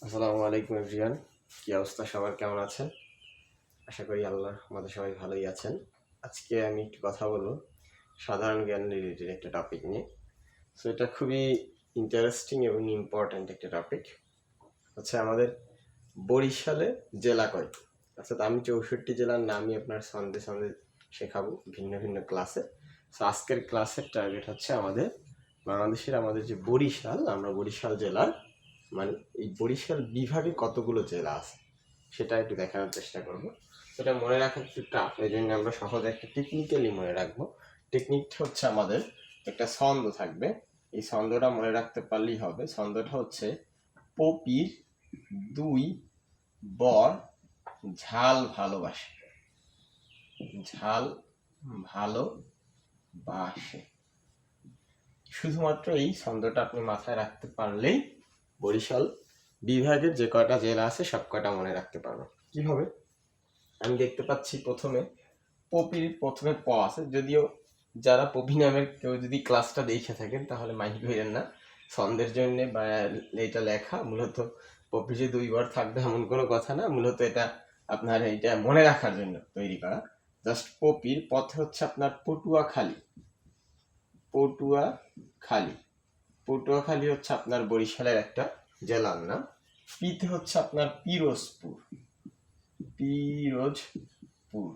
আসসালামু আলাইকুম এভরিওয়ান, কি অবস্থা সবার, কেমন আছেন? আশা করি আল্লাহ আমাদের সবাই ভালোই আছেন। আজকে আমি একটু কথা বলবো সাধারণ জ্ঞান রিলেটেড একটা টপিক নিয়ে। সো এটা খুবই ইন্টারেস্টিং এবং ইম্পর্ট্যান্ট একটা টপিক। হচ্ছে আমাদের বরিশালে জেলা কয়টি, অর্থাৎ আমি 64 জেলার নামই আপনার সন্ধে সন্ধে শেখাবো ভিন্ন ভিন্ন ক্লাসে। সো আজকের ক্লাসের টার্গেট হচ্ছে আমাদের বাংলাদেশের আমাদের যে বরিশাল, আমরা বরিশাল জেলার মানে এই বরিশাল বিভাগে কতগুলো জেলা আছে সেটা একটু দেখানোর চেষ্টা করব। সেটা মনে রাখা একটু টাফ, এই জন্য আমরা সহজে একটা টেকনিক্যালি মনে রাখবো। টেকনিকটা হচ্ছে আমাদের একটা ছন্দ থাকবে, এই ছন্দটা মনে রাখতে পারলেই হবে। ছন্দটা হচ্ছে পপির দুই বর ঝাল ভালোবাসে, ঝাল ভালোবাসে। শুধুমাত্র এই ছন্দটা আপনি মাথায় রাখতে পারলেই বরিশাল বিভাগের যে কয়টা জেলা আছে সব কয়টা মনে রাখতে পারবো। কি হবে, আমি দেখতে পাচ্ছি প্রথমে পপির প্রথমে প আছে, যদিও যারা পপি নামের কেউ যদি ক্লাসটা দেখে থাকেন তাহলে মাইন্ড করেন না, ছন্দের জন্য বা এটা লেখা মূলত পপি যে দুইবার থাকবে এমন কোনো কথা না, মূলত এটা আপনার এইটা মনে রাখার জন্য তৈরি করা। জাস্ট পপির পথে হচ্ছে আপনার পটুয়াখালী, পটুয়াখালী পটুয়াখালী হচ্ছে আপনার বরিশালের একটা জেলার নাম। পিতে হচ্ছে আপনার পিরোজপুর, পিরোজপুর।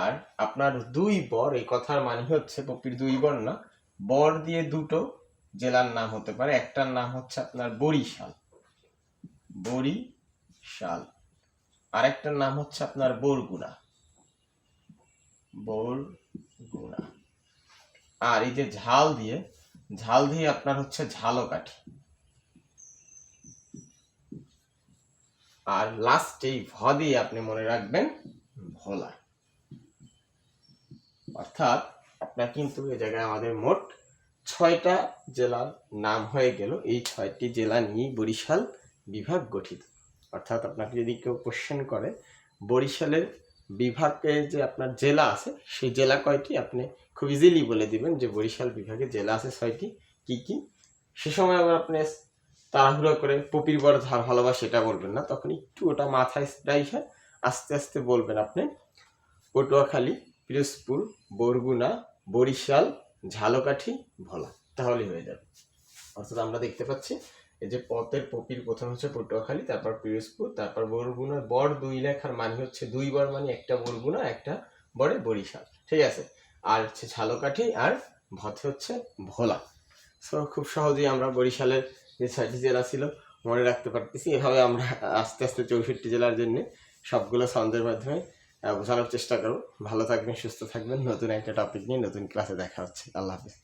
আর আপনার দুই বর, এই কথার মানে হচ্ছে পপির দুই বর না, বর দিয়ে দুটো জেলার নাম হতে পারে। একটার নাম হচ্ছে আপনার বরিশাল, বরিশাল। আরেকটার নাম হচ্ছে আপনার বরগুনা, বরগুনা। আর এই যে ঝাল দিয়ে আপনার হচ্ছে ঝালকাঠি। আর লাস্টে ভ দিয়ে আপনি মনে রাখবেন ভোলা। অর্থাৎ আপনার কিন্তু এই জায়গায় আমাদের মোট 6টা জেলার নাম হয়ে গেল। এই 6টি জেলা নিয়ে বরিশাল বিভাগ গঠিত। অর্থাৎ আপনাকে যদি কেউ কোশ্চেন করে বরিশালের বিভাগে যে আপনার জেলা আছে সেই জেলা কয়টি, আপনি খুব ইজিলি বলে দিবেন যে বরিশাল বিভাগে জেলা আছে 6টি। কি কি সে সময় আবার আপনি তাড়াহুড়ো করে পপির বড় ঝাল ভালোবাসা সেটা বলবেন না, তখন একটু ওটা মাথায় রাইখা আস্তে আস্তে বলবেন আপনি পটুয়াখালী, পিরোজপুর, বরগুনা, বরিশাল, ঝালকাঠি, ভোলা, তাহলেই হয়ে যাবে। অর্থাৎ আমরা দেখতে পাচ্ছি এই যে পথের পপির প্রথম হচ্ছে পটুয়াখালী, তারপর পিরোজপুর, তারপর বরগুনা। বর দুই লেখার মানে হচ্ছে দুই বর, মানে একটা বরগুনা একটা বরে বরিশাল, ঠিক আছে। আর হচ্ছে ঝালকাঠি, আর ভতে হচ্ছে ভোলা। সো খুব সহজেই আমরা বরিশালের যে 6টি জেলা ছিল মনে রাখতে পারতেছি। এভাবে আমরা আস্তে আস্তে 64 জেলার জন্য সবগুলো ছন্দের মাধ্যমে বোঝানোর চেষ্টা করো। ভালো থাকবেন, সুস্থ থাকবেন। নতুন একটা টপিক নিয়ে নতুন ক্লাসে দেখা হচ্ছে। আল্লাহ হাফিজ।